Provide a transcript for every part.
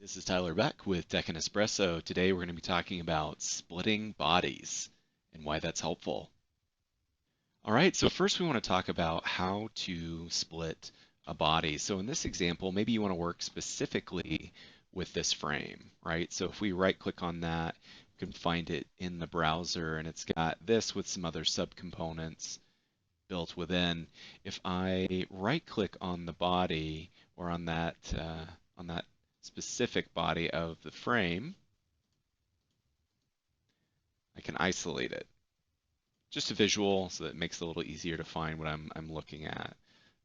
This is Tyler Beck with Tech and Espresso. Today we're going to be talking about splitting bodies and why that's helpful. All right, so first we want to talk about how to split a body. So in this example, maybe you want to work specifically with this frame, right? So if we right click on that, we can find it in the browser and it's got this with some other subcomponents built within. If I right click on the body or on that specific body of the frame, I can isolate it. Just a visual so that it makes it a little easier to find what I'm looking at.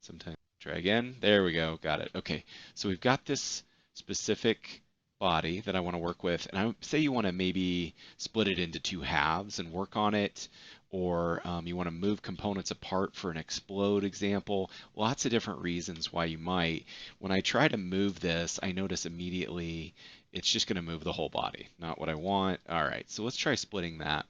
Sometimes try again. There we go. Got it. Okay. So we've got this specific body that I want to work with. And I say you want to maybe split it into two halves and work on it, or you want to move components apart for an explode example. Lots of different reasons why you might. When I try to move this, I notice immediately it's just going to move the whole body. Not what I want. All right. So let's try splitting that.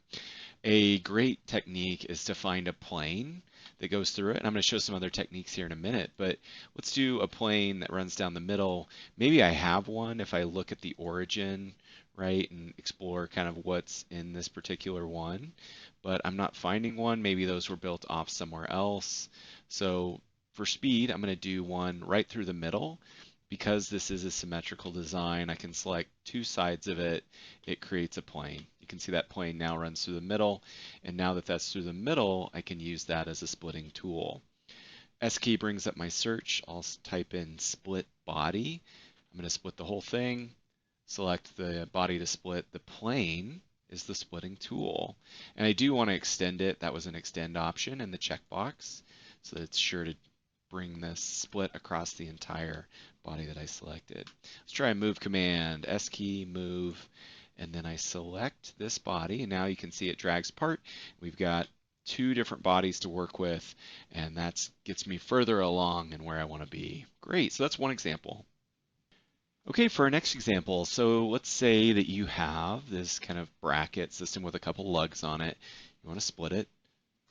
A great technique is to find a plane that goes through it. And I'm going to show some other techniques here in a minute, but let's do a plane that runs down the middle. Maybe I have one if I look at the origin, right, and explore kind of what's in this particular one, but I'm not finding one. Maybe those were built off somewhere else. So for speed, I'm going to do one right through the middle. Because this is a symmetrical design, I can select two sides of it. It creates a plane. You can see that plane now runs through the middle. And now that that's through the middle, I can use that as a splitting tool. S key brings up my search. I'll type in split body. I'm going to split the whole thing. Select the body to split. The plane is the splitting tool. And I do want to extend it. That was an extend option in the checkbox. So it's sure to bring this split across the entire body that I selected. Let's try a move command, S key, move, and then I select this body, and now you can see it drags apart. We've got two different bodies to work with, and that gets me further along in where I want to be. Great, so that's one example. Okay, for our next example, so let's say that you have this kind of bracket system with a couple lugs on it. You want to split it.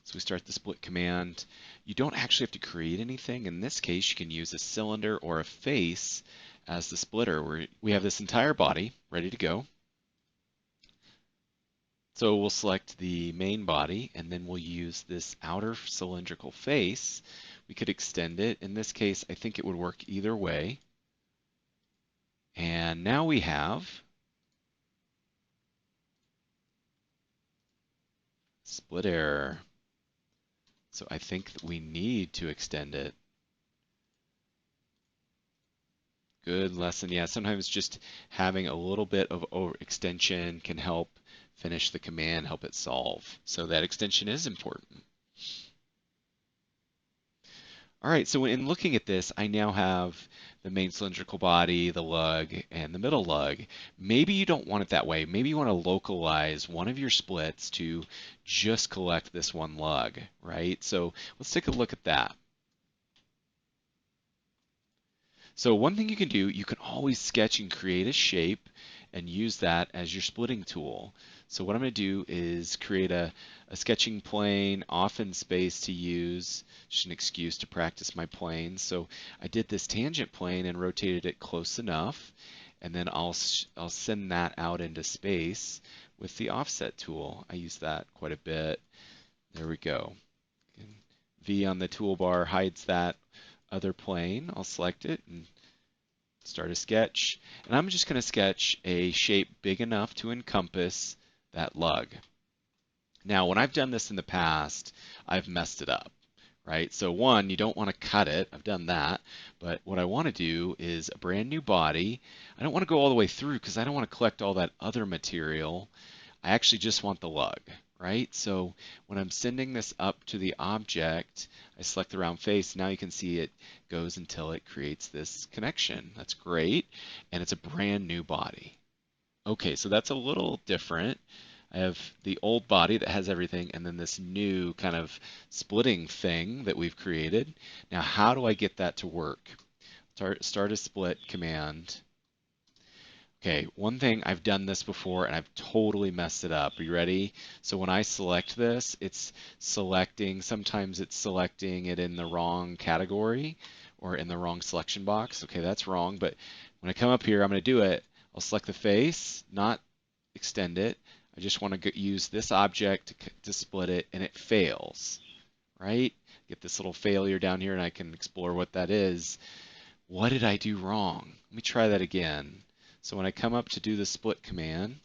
So we start the split command. You don't actually have to create anything. In this case, you can use a cylinder or a face as the splitter. We have this entire body ready to go. So we'll select the main body, and then we'll use this outer cylindrical face. We could extend it. In this case, I think it would work either way. And now we have split error. So I think that we need to extend it. Good lesson. Yeah, sometimes just having a little bit of extension can help finish the command, help it solve. So that extension is important. All right, so in looking at this, I now have the main cylindrical body, the lug, and the middle lug. Maybe you don't want it that way. Maybe you want to localize one of your splits to just collect this one lug, right? So let's take a look at that. So one thing you can do, you can always sketch and create a shape and use that as your splitting tool. So what I'm going to do is create a sketching plane off in space to use, just an excuse to practice my planes. So I did this tangent plane and rotated it close enough, and then I'll send that out into space with the offset tool. I use that quite a bit. There we go. V on the toolbar hides that other plane. I'll select it and start a sketch. And I'm just going to sketch a shape big enough to encompass that lug. Now, when I've done this in the past, I've messed it up, right? So one, you don't want to cut it. I've done that. But what I want to do is a brand new body. I don't want to go all the way through because I don't want to collect all that other material. I actually just want the lug, right? So when I'm sending this up to the object, I select the round face. Now you can see it goes until it creates this connection. That's great. And it's a brand new body. Okay, so that's a little different. I have the old body that has everything, and then this new kind of splitting thing that we've created. Now, how do I get that to work? Start a split command. Okay, one thing, I've done this before and I've totally messed it up. Are you ready? So when I select this, sometimes it's selecting it in the wrong category or in the wrong selection box. Okay, that's wrong, but When I come up here, I'm going to do it. I'll select the face, not extend it. I just want to use this object to split it, and it fails, right? Get this little failure down here, and I can explore what that is. What did I do wrong? Let me try that again. So when I come up to do the split command,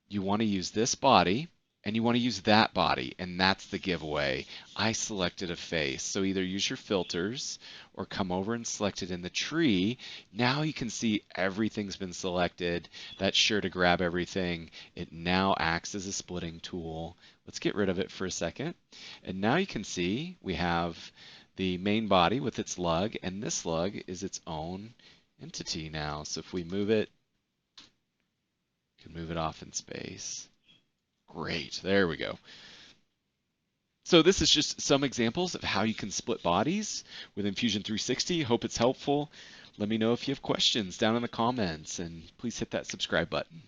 you want to use this body, and you want to use that body, and that's the giveaway. I selected a face, so either use your filters or come over and select it in the tree. Now you can see everything's been selected. That's sure to grab everything. It now acts as a splitting tool. Let's get rid of it for a second. And now you can see we have the main body with its lug, and this lug is its own entity now. So if we move it, we can move it off in space. Great, there we go. So this is just some examples of how you can split bodies within Fusion 360. Hope it's helpful. Let me know if you have questions down in the comments, and please hit that subscribe button.